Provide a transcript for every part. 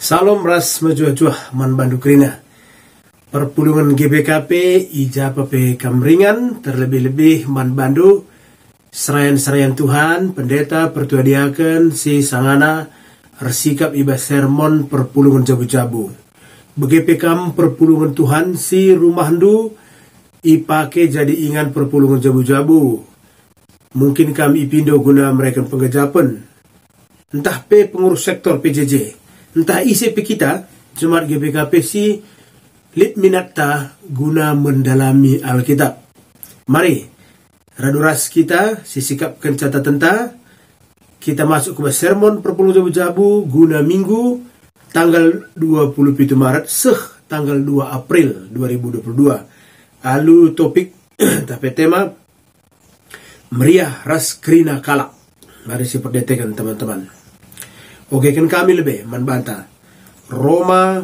Salam ras majuah-juah man bandu krina. Perpulungan GBKP ija pape kamringan terlebih-lebih man bandu serayan-serayan Tuhan pendeta pertuadiakan si sangana bersikap iba sermon perpulungan jabu-jabu. Begepe kam perpulungan Tuhan si rumahdu ipake jadi ingan perpulungan jabu-jabu. Mungkin kami ipindo guna mereka pengejapan. Entah pe pengurus sektor PJJ, entah isi pe kita, Jemaat GBKP si lit minata guna mendalami Alkitab. Mari, raduras kita, sisikapkan catatan kita masuk ke sermon perpulungan jabu-jabu guna minggu tanggal 27 Maret tanggal 2 April 2022. Lalu topik tapi tema meriah ras krina kalak. Mari siperdetekan teman-teman. Oke, kan kami lebih membantah. Roma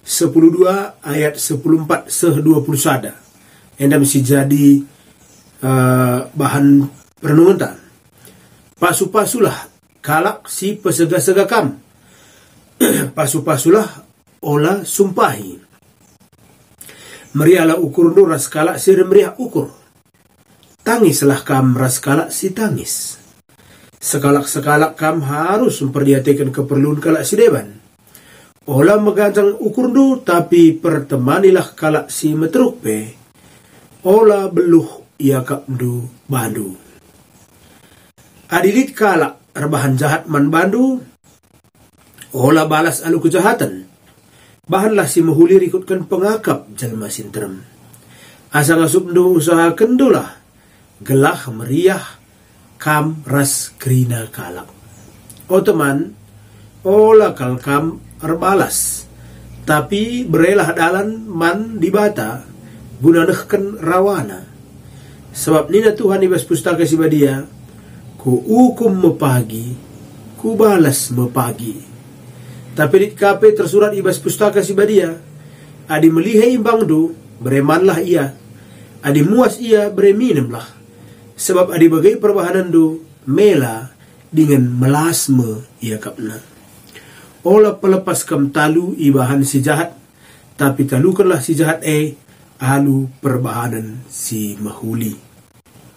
10:2 ayat 10:4 20 sada. Endam si jadi bahan renungan ta. Pasu-pasulah kalak si pesega-sega kam. Pasu-pasulah olah sumpahi. Meriahlah ukur nu ras kalak si meriah ukur. Tangislah kam ras kalak si tangis. Sekalak-sekalak kam harus memperhatikan keperluan kalak si deban. Olah megancang ukur du tapi pertemanilah kalak si metruk pe. Olah beluh ia kap du bandu. Adilit kalak rebahan jahat man bandu. Olah balas alu kejahatan. Bahanlah si mehulir ikutkan pengakap jalma sinterem. Asa ngasup du usaha kendulah. Gelah meriah kam ras krina kalak. Oh teman, olah kal kam erbalas. Tapi berelah dalan man dibata guna nehken rawana. Sebab nina Tuhan ibas pustaka si badia, ku hukum mepagi, ku balas mepagi. Tapi di kape tersurat ibas pustaka si badia, adi melihe imbang du, beremanlah ia, adi muas ia bereminimlah. Sebab adi bagai perbahanan du mela dengan melasme ia kapna. Olah pelepas kam talu ibahan si jahat, tapi talukanlah si jahat alu perbahanan si mahuli.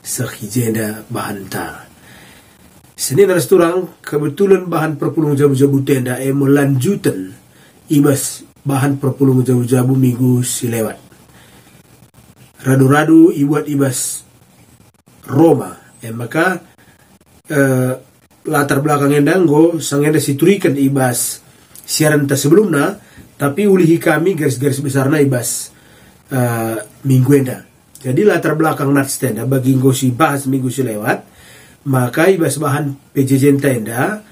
Sehijenda bahan ta. Senin resturang kebetulan bahan perpulungan jabu-jabu tenda melanjutan ibas bahan perpulungan jabu-jabu minggu si lewat. Radu-radu ibuat ibas Roma, maka latar belakang endanggo sangenda siturikan ibas siaran ta sebelumnya, tapi ulihi kami garis-garis besarna ibas minggu enda. Jadi latar belakang natstenda bagi ngosi bahas minggu si lewat, maka ibas bahan PJJ tenda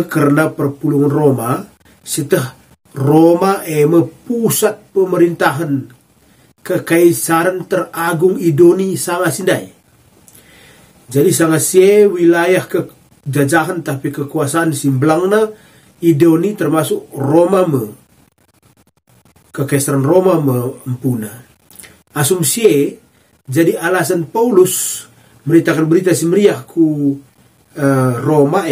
karena perpulungan Roma setah Roma pusat pemerintahan kekaisaran teragung Idoni sangat sindai. Jadi sangat wilayah kejajahan tapi kekuasaan simblangna Idoni termasuk Roma kekaisaran Roma empuna. Asumsi jadi alasan Paulus memberitakan berita si meriah ku Roma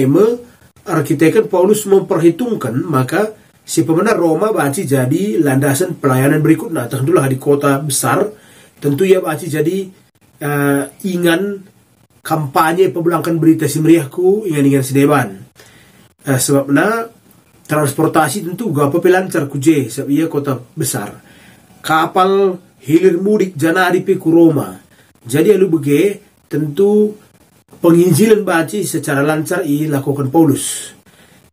arkitekan Paulus memperhitungkan maka si pemenang Roma baci jadi landasan pelayanan berikutnya. Tentulah di kota besar tentu ya baci jadi ingan kampanye pembelangkan berita si meriahku ingan-ingan si deban. Sebabnya transportasi tentu gak apa lancar kuje sebab ia kota besar. Kapal hilir mudik janari pe ku Roma. Jadi alu bege tentu penginjilan baci secara lancar lakukan Paulus.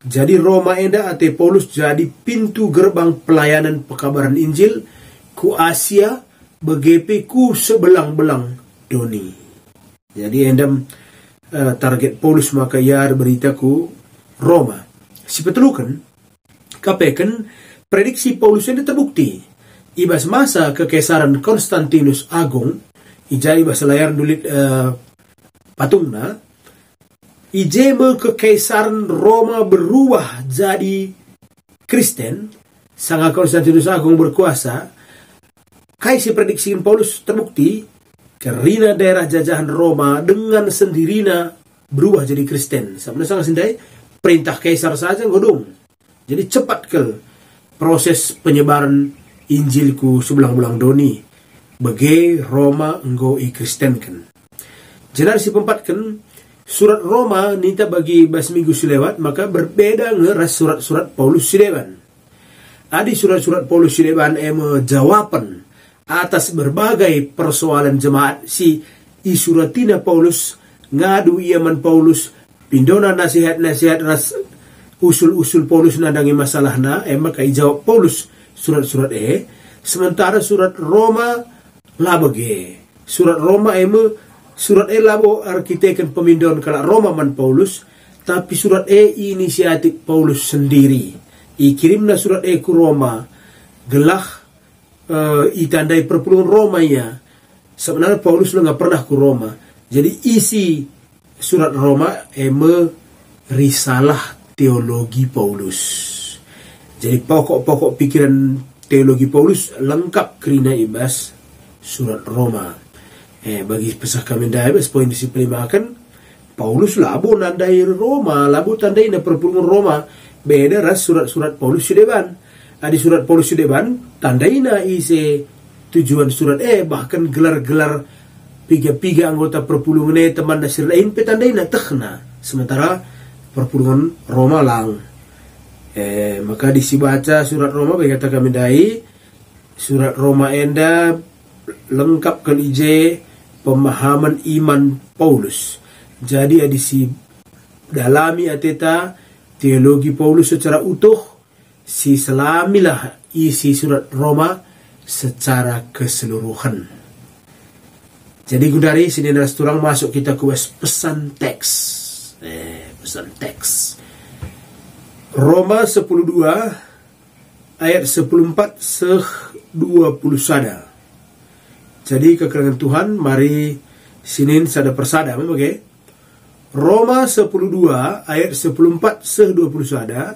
Jadi Roma enda ate Paulus jadi pintu gerbang pelayanan pekabaran Injil ku Asia begepe ku sebelang-belang doni. Jadi endam target Paulus maka ia berita ku Roma. Si petelukan kapeken prediksi Paulus ini terbukti. Ibas masa kekaisaran Konstantinus Agung ijai ibas layar dulit patungna ijeme kekaisaran Roma berubah jadi Kristen sanga Konstantinus Agung berkuasa. Kai si prediksi Paulus terbukti karena daerah jajahan Roma dengan sendirinya berubah jadi Kristen. Sebenarnya sangat sindai perintah kaisar saja godong. Jadi cepat ke proses penyebaran Injilku sebelang-belang doni bagi Roma enggo i Kristenken. Jenar si pempatkan surat Roma nita bagi bas minggu silewat, maka berbeda ngeras surat-surat Paulus sileban. Adi surat-surat Paulus sileban jawaban atas berbagai persoalan jemaat si isuratina Paulus ngadu iaman Paulus pindona nasihat-nasihat ras usul-usul Paulus nadangi masalahna maka ijawab Paulus surat-surat sementara surat Roma labage surat Roma surat labo arkiteken pemindon kala Roma man Paulus, tapi surat inisiatif Paulus sendiri. Ikirimna surat ku Roma, gelah itandai perpuluhan Roma ya. Sebenarnya Paulus nggak pernah ke Roma. Jadi isi surat Roma risalah teologi Paulus. Jadi pokok-pokok pikiran teologi Paulus lengkap kerina ibas surat Roma. Bagi pesah kami daibas poin disiplimakan Paulus labo nandai Roma, labo tandai na perpuluhan Roma. Beda ras surat-surat Paulus sudeban. Adi surat Paulus sudeban tandai na isi tujuan surat bahkan gelar-gelar piga-piga anggota perpuluhan teman dasir lain petandai na tekna. Sementara perpuluhan Roma lang. Maka disibaca surat Roma bagi kata kami dai surat Roma enda lengkapkan pemahaman iman Paulus. Jadi adisi dalami ateta teologi Paulus secara utuh, si selamilah isi surat Roma secara keseluruhan. Jadi gudari sini naras turang masuk kita ke pesan teks. Pesan teks. Roma 10:2 ayat 14 20 sada. Jadi kekerangan Tuhan mari sinin sada persada okay? Roma 10:2 ayat 14 20 sada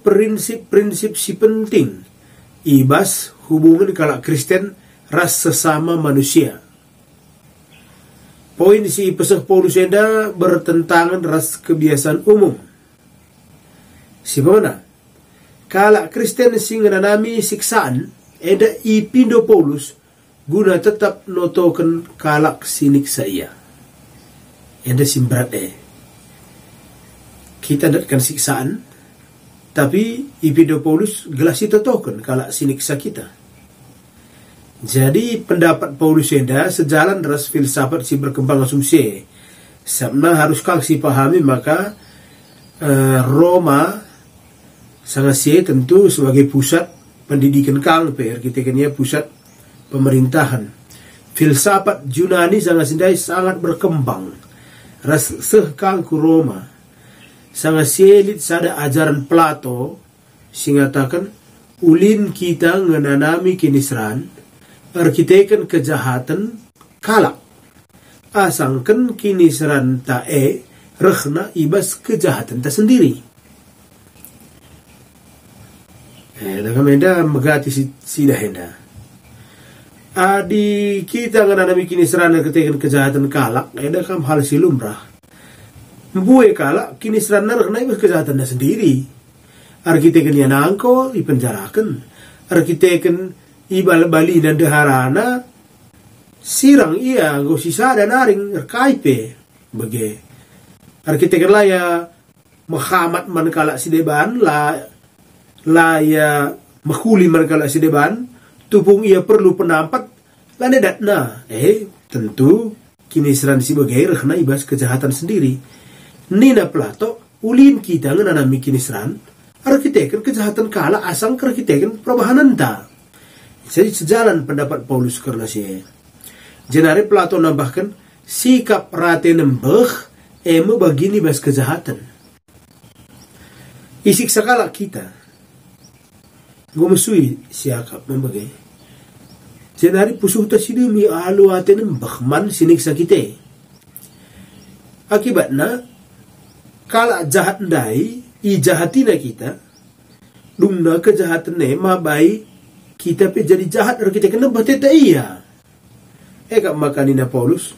prinsip-prinsip si penting ibas hubungan kala Kristen ras sesama manusia. Poin si pesah Paulus enda bertentangan ras kebiasaan umum. Si mana? Kala Kristen sing nganami siksaan enda ipindo Paulus guna tetap notoken kalak sinik saya. Enda simberat kita datkan siksaan, tapi ipindo Paulus gelasi totoken kalak siniksa kita. Jadi pendapat Paulus enda sejalan ras filsafat si berkembang asumsi. Sabna harus kang si pahami maka Roma sangat tentu sebagai pusat pendidikan kang arkitekennya pusat pemerintahan. Filsafat Yunani sangat berkembang. Ras sehkang ku Roma. Sangat selit sada ajaran Plato singatakan ulin kita ngenanami kinisran arkiteken kejahatan kalak. Asangken kinisran tae rehna ibas kejahatan ta sendiri. Nakamenda megati sida henda. Adi kita nganami kini serana ketekan kejahatan kalak, ada kam hal silumrah. Mbue kalak kini serana rena ibas kejahatan sendiri. Arkiteken yang nangko dipenjarakan. Arkiteken ibal bali dan deharana sirang ia gosisa dan naring erkaipe bege. Arkiteken laya Muhammad man kalak sideban laya makuli man kalak sideban. Tupung ia perlu penampat lanedatna. Tentu kini seran si bagai rehna ibas kejahatan sendiri. Nina Plato ulin kita nganami kini seran arkiteken kejahatan kala asang arkiteken perubahan enta. Jadi sejalan pendapat Paulus karena si jenare Plato nambahkan sikap rate nembeh begini ibas kejahatan. Isik sakala kita gumesui siakap membagai jenari pusuh ta sidumi alu atenem bahman siniksa kita. Akibatnya kala jahat ndai ijahatina kita dumna kejahatan mabai kita pe jadi jahat kita kena bateta iya. Kak makanina Paulus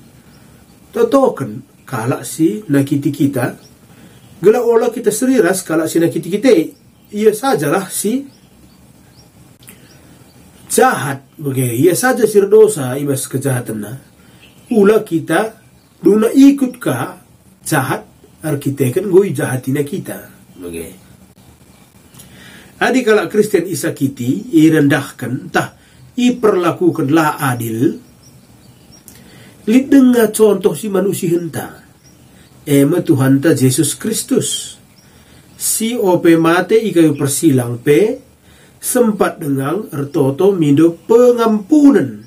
totoken kala si nakiti kita Gela olah kita seriras kalau sina kita ia sajalah si jahat bagaimana ia saja sir dosa ibas kejahatan na ulah kita duna ikut ka jahat kita kan goi jahatina kita bagaimana adi kalau Kristen isakiti irendahkan tah iperlakukanlah adil lidengah contoh si manusia henta ema Tuhan ta Yesus Kristus si ope mate ikayu persilang pe sempat dengang ertoto mindo pengampunan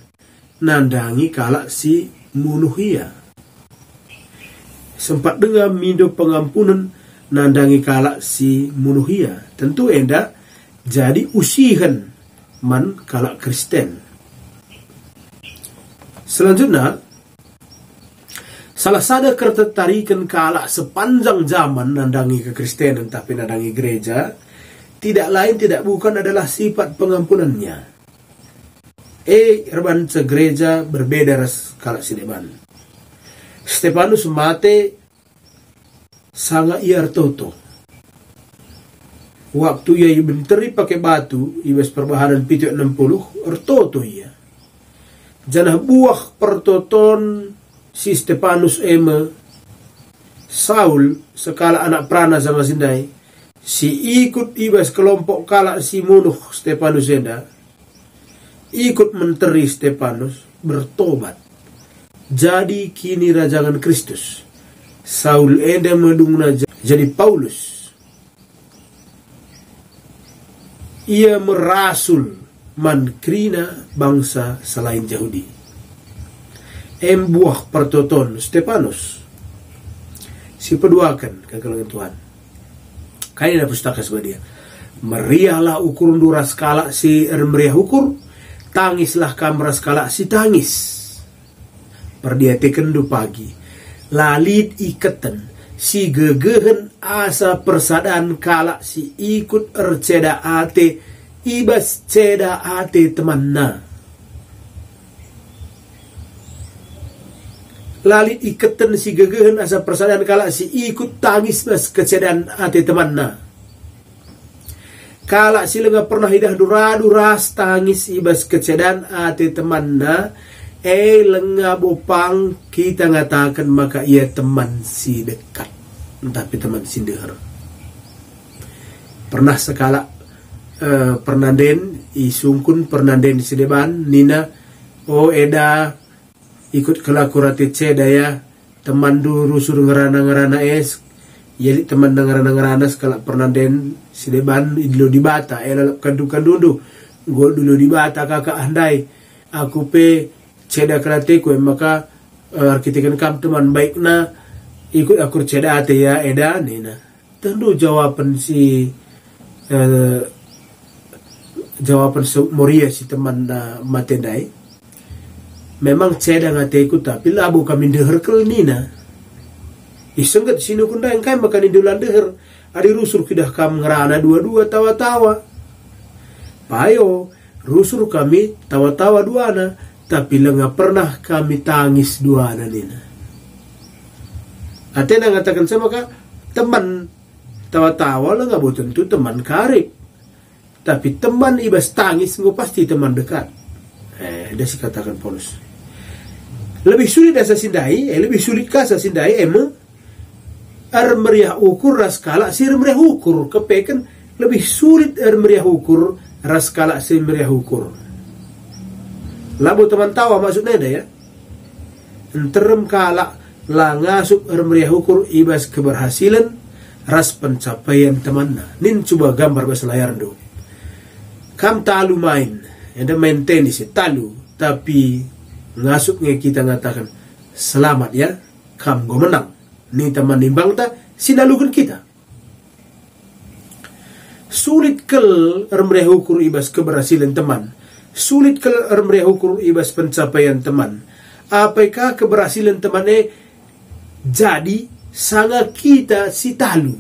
nandangi kalak si munuhia sempat dengar mindo pengampunan nandangi kalak si munuhia tentu enda jadi usihan man kalak Kristen. Selanjutnya salah satu ketertarikan kalak sepanjang zaman nandangi kekristenan tapi nandangi gereja tidak lain tidak bukan adalah sifat pengampunannya. Erban segereja berbeda ras kalak sideban. Stefanus mate sangat iar toto. Waktu ia benteri pakai batu, ibas perbahanan pitu 60, ertoto ia. Janah buah pertoton si Stefanus eme Saul sekala anak prana sama sindai. Si ikut ibas kelompok kalak si munuh Stefanus enda ikut menteri Stefanus bertobat jadi kini rajangan Kristus. Saul enda medungna jadi Paulus. Ia merasul mankrina bangsa selain Yahudi. Buah pertoton Stefanus si peduakan kekalangan Tuhan. Kaya na pustaka sa dia. Meriahlah ukur duras kala si meriah ukur, tangislah kamras kala si tangis. Perdia tekendu pagi, lalit ikatan, si gegehen asa persadaan kala si ikut erceda ate, ibas ceda ate temanna. Lalit ikatan si gegehen asa persadaan kala si ikut tangis bas kecedaan ate temanna. Kala si lenga pernah hidah duras tangis ibas kecedaan ate temanna. Lenga bopang kita ngatakan maka ia teman si dekat. Tapi teman si dehar. Pernah sekala pernanden isungkun pernanden si deban nina eda ikut kelakurati daya teman dulu suruh ngerana es jadi teman ngerana sekala pernah den si deban idlo di bata lalap kandu gue dulu di bata kakak andai aku pe ceda kelatiku maka arkitekkan kam teman baik na ikut akur ceda ate ya eda nina tentu jawaban si jawaban moria si teman na matendai memang ceda ngateku tapi labu kami deher kel nina isengget sinu kunda yang kai makan indulan deher adi rusur kidah kam ngerana dua-dua tawa-tawa payo rusur kami tawa-tawa duana tapi lenga pernah kami tangis duana nina atena ngatakan sama ka teman tawa-tawa lenga bo tentu teman karib tapi teman ibas tangis nggak pasti teman dekat dia sih katakan Paulus lebih sulit asa sindai lebih sulit kasa sindai meriah ukur ras kala si meriah ukur kepekan lebih sulit meriah ukur ras kala si meriah ukur labu teman tawa maksudnya ada ya enterem kala la ngasuk meriah ukur ibas keberhasilan ras pencapaian temanna nin coba gambar bahasa layar do kam talu main ada main tenis talu tapi ngasuknya kita ngatakan selamat ya kam go menang ni teman nimbang ta sinalukan kita sulit kel meriah ukur ibas keberhasilan teman sulit kel meriah ukur ibas pencapaian teman apakah keberhasilan temannya jadi sangat kita si talu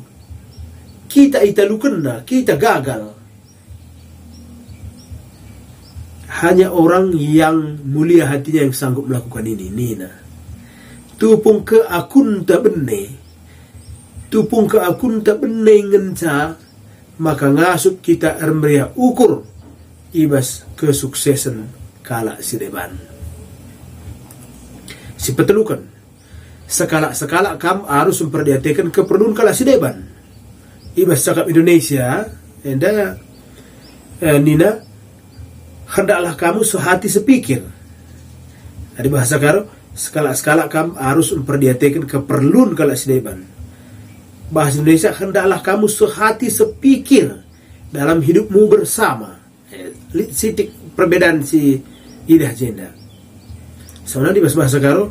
kita italukan kita gagal. Hanya orang yang mulia hatinya yang sanggup melakukan ini. Nina. Tupung ke akun tak bene. tupung ke akun tak benengen ca, maka ngasut kita ermria ukur ibas kesuksesan kala sideban. Si petelukan, sekala kam harus memperhatikan keperluan kala sideban. Ibas cakap Indonesia, enda nina hendaklah kamu sehati sepikir. Ada bahasa karo, sekala kam harus memperhatikan keperluan kala sideban. Bahasa Indonesia, hendaklah kamu sehati sepikir dalam hidupmu bersama. Sitik perbedaan si idah jenda. Soalnya di bahasa karo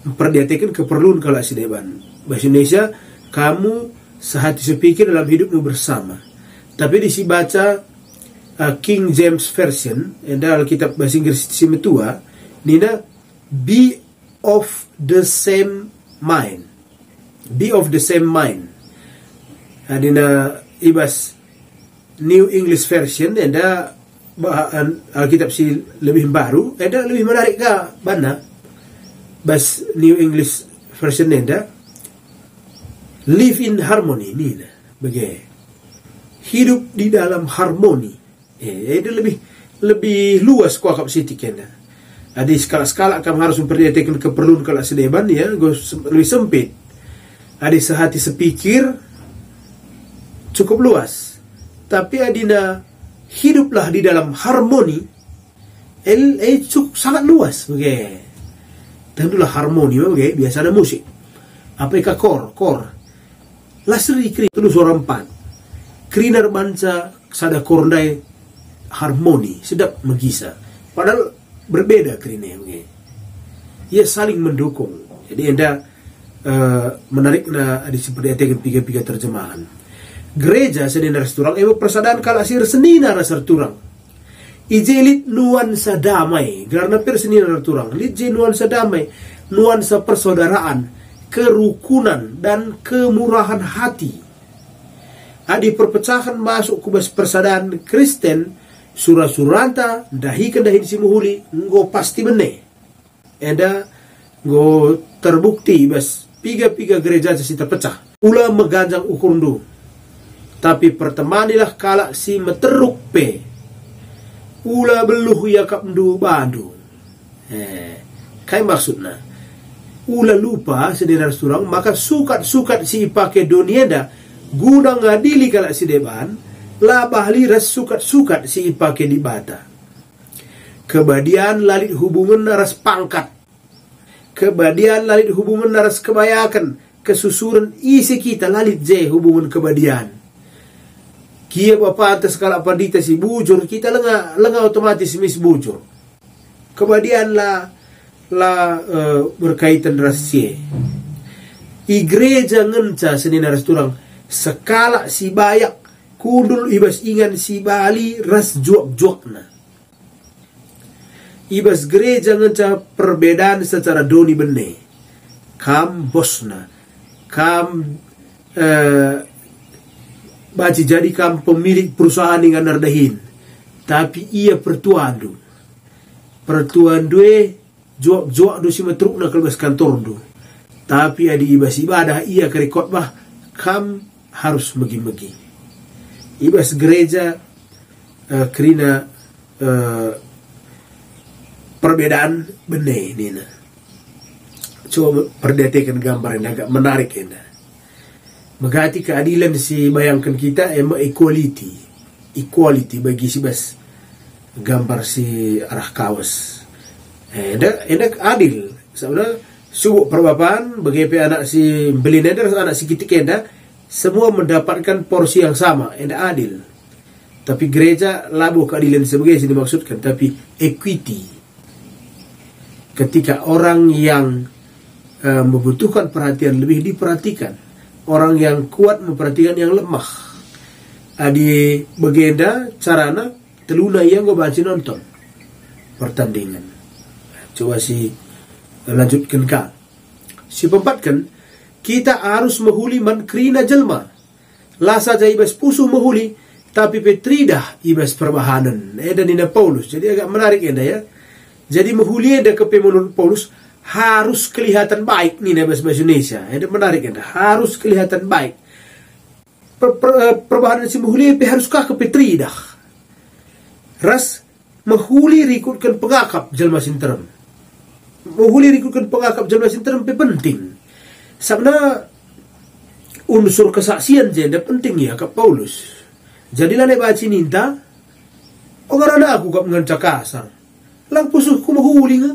memperhatikan keperluan kala sideban. Bahasa Indonesia, kamu sehati sepikir dalam hidupmu bersama. Tapi di si baca King James Version, dalam kitab bahasa Inggris si metua, nina be of the same mind. Be of the same mind. Adina ibas New English Version, ada Alkitab si lebih baru, ada lebih menarik ka bana. Bas New English Version ada live in harmony ni bagai hidup di dalam harmoni. Itu lebih luas kuakap sitik kena. Ada skala-skala kamu harus memperhatikan keperluan kala sedeban ya, lebih sempit. Ada sehati sepikir cukup luas, tapi adina hiduplah di dalam harmoni cukup sangat luas bagai. Tentulah harmoni bagai biasa ada musik. Apa ika kor lasri kri tulus orang empat krinar manca sada korndai harmoni sedap megisa. Padahal berbeda krine bagai. Ia saling mendukung. Jadi anda menarik na ada seperti tiga terjemahan. Gereja sedina resturang persadaan kala sir senina rasa turang. Ijelit nuansa damai, karena persenina turang. Lit nuansa damai, nuansa persaudaraan, kerukunan dan kemurahan hati. Adi perpecahan masuk kubas persadaan Kristen, surah-suranta, dahi simuhuli, ngo pasti bene. Enda ngo terbukti bas piga gereja si terpecah. Ula meganjang ukurundu. Tapi pertemanilah kala si meteruk pe. Ula beluh yakap ndu bandu. Kai maksudna. Ula lupa sedera surang, maka sukat si ipake donienda guna ngadili kala si deban, labah liras sukat si ipake di bata. Kebadian lalit hubungan naras pangkat. Kebadian lalit hubungan naras kebayakan. Kesusuran isi kita lalit hubungan kebadian. Kia bapa atas kala pandita si bujur, kita lenga otomatis mis bujur. Kebadian berkaitan rahasia. Igreja ngenca senina resturang sekala si bayak kudul ibas ingan si bali ras juak-juakna. Ibas gereja ngenca perbedaan secara doni bene. Kam bosna, kam baci jadi kam pemilik perusahaan dengan nardahin. Tapi ia pertuandu juak do si matruk na kalbas kantor do. Tapi adi ibas ibadah ia kerekot bah kam harus megi-megi. Ibas gereja kerina perbedaan benih nina. Coba perhatikan gambar yang agak menarik ini. Megati keadilan si bayangkan kita equality bagi si bas gambar si arah kawas. Enak adil. Sebenarnya subuk perbapaan bagi anak si belineder anak si kitikenda semua mendapatkan porsi yang sama. Enak adil. Tapi gereja labuh keadilan sebagai yang dimaksudkan, tapi equity. Ketika orang yang membutuhkan perhatian lebih diperhatikan, orang yang kuat memperhatikan yang lemah. Adi begenda carana teluna yang gue baca nonton pertandingan. Coba si lanjutkan ka. Si pempatkan kita harus menghuli man krina jelma. Lasa jai ibas pusuh menghuli, tapi petridah ibas perbahanan. Dan ina Paulus. Jadi agak menarik enda ya. Jadi menghuli enda ke menurut Paulus harus kelihatan baik nih bahasa Indonesia. Ini menarik kan? Harus kelihatan baik. Perubahan si muhuli harus kah kepetri dah. Ras mahuli rikutkan pengakap jelma sinterem. Mahuli rikutkan pengakap jelma sinterem penting. Sabna unsur kesaksian jenda penting ya ke Paulus. Jadilah baca ninta. Orang aku kap nganca kasar. Lang pusuh ku mahuli nga.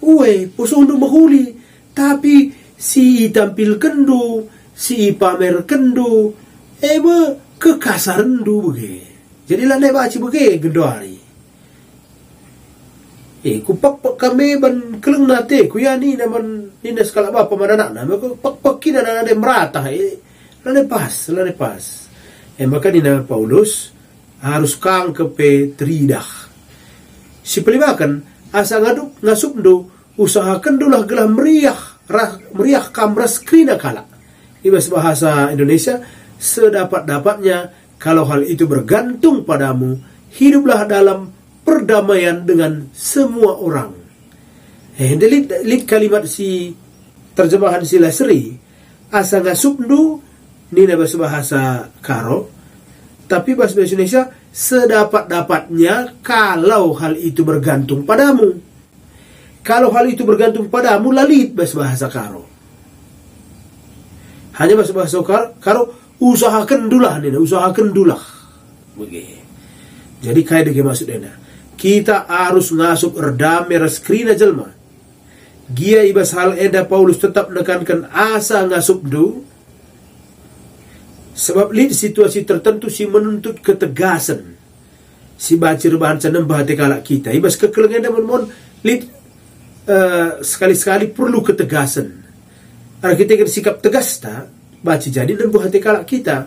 Uwe, pusuh nu mahuli. Tapi si tampil kendo, si pamer kendo, kekasaran du bege. Jadilah baca bege gendari. Kupak kami ban keleng nate ku ya ni naman nina skala ba pamananak na ko pakpakin na merata lane pas maka nina Paulus harus kang kepe tridah si pelimakan asa ngaduk ngasup do usahakan dulah gelah meriah kamras krina kala ibas bahasa Indonesia sedapat-dapatnya kalau hal itu bergantung padamu hiduplah dalam perdamaian dengan semua orang. Lihat kalimat si terjemahan si Lasri asa ngasupdu nina bahasa karo tapi bahasa Indonesia sedapat-dapatnya kalau hal itu bergantung padamu. Kalau hal itu bergantung padamu lalit bahasa karo. Hanya bahasa karo usahakan dulah nina usahakan dulah. Begitu. Jadi kayak dege maksudnya. Kita harus ngasup erdame raskrina jelma. Gia ibas hal eda Paulus tetap menekankan asa ngasup du. Sebab lid situasi tertentu si menuntut ketegasan. Si baca rebahan canam bahate kalak kita. Ibas kekelengan dan mon lid sekali-sekali perlu ketegasan. Karena kita sikap tegas tak baca jadi dan bahate kalak kita.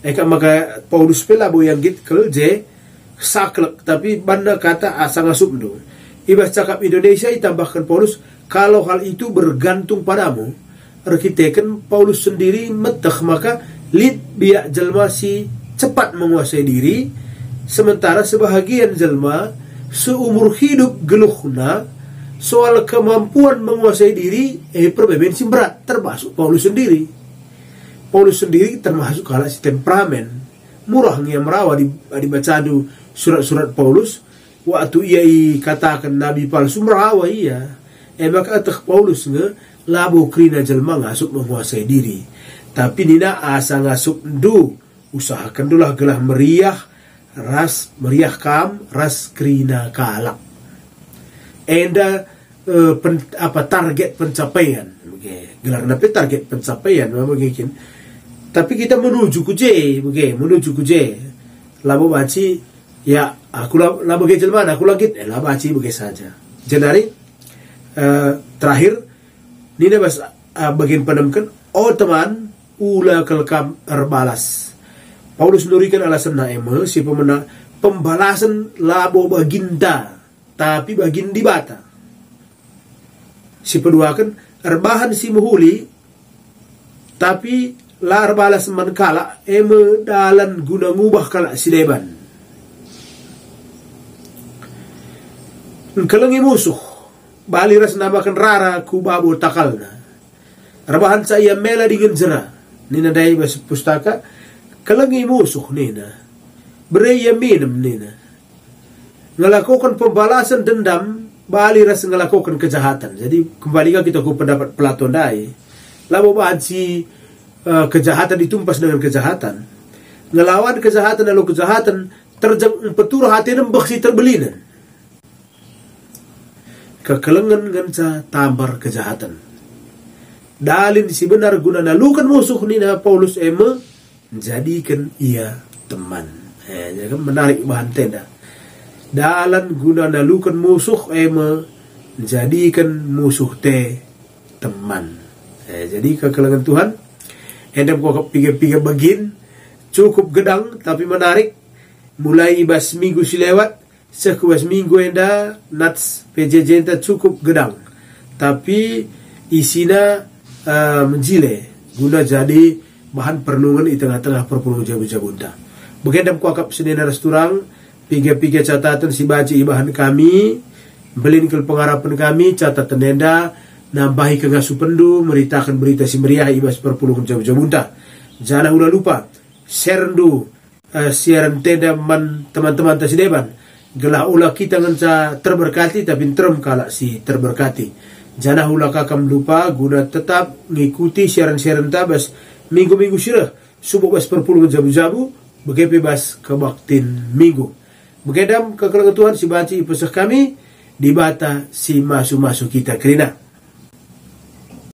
Maka Paulus pelabu yang git kelje saklek tapi banda kata asa ngasup do. Ibas cakap Indonesia ditambahkan Paulus kalau hal itu bergantung padamu. Arkiteken Paulus sendiri metah maka lid biak jelma si cepat menguasai diri sementara sebahagian jelma seumur hidup geluhna soal kemampuan menguasai diri perbeben si berat termasuk Paulus sendiri. Paulus sendiri termasuk kalah si temperamen murahnya merawa di bacadu surat-surat Paulus waktu ia katakan nabi palsu merawa iya maka atak Paulus nge labo krina jelma ngasup menguasai diri tapi nina asa ngasup du usahakan dulah gelah meriah ras krina kalak enda target pencapaian gelar nape target pencapaian mungkin tapi kita menuju ku je labo baci ya aku labo gejel mana aku lagi labo baci begitu saja jenari terakhir nina bas bagian padamkan teman ula kelkam erbalas Paulus nurikan alasan naeme si pemena pembalasan labo baginda tapi bagin di bata si peduakan erbahan si muhuli tapi lar balas man kala dalan guna ngubah kala si deban kelengi musuh bali ras namakan rara ku babu takalna rebahan saya mela dengan jera nina dai bahasa pustaka kelengi musuh nina bereya minum nina ngelakukan pembalasan dendam bali ras ngelakukan kejahatan. Jadi kembali kita ke pendapat Platon dai labo baci kejahatan ditumpas dengan kejahatan ngelawan kejahatan lalu kejahatan terjang petur hati nembak si terbelinan kekelengan nganca tambar kejahatan dalin si benar guna nalukan musuh nina Paulus jadikan ia teman jadi menarik bahan tenda dalan guna nalukan musuh jadikan musuh teman jadi kekelengan Tuhan endam kok pikir-pikir begin cukup gedang tapi menarik mulai ibas minggu si lewat sekuas minggu enda nats PJJ enda cukup gedang tapi isina menjile guna jadi bahan perenungan di tengah-tengah perpuluh jabu-jabunda begendam kuakap senena resturang pikir-pikir catatan si baca ibahan kami Belin ke pengharapan kami, catatan nenda, nambahi kengasu pendu, meritakan berita si meriah ibas perpuluhan jauh-jauh muntah. Jangan ulah lupa, share du, siaran tenda teman-teman tasideban. Gelah ulah kita ngenca terberkati, tapi terem kalak si terberkati. Jangan ulah kakam lupa, guna tetap ngikuti siaran-siaran tabas, minggu-minggu sirah, subuh bas perpuluhan jabu-jabu, begitu bebas kebaktin minggu. Begedam kekelangan Tuhan si banci pesah kami, di bata si masu-masu kita kerina.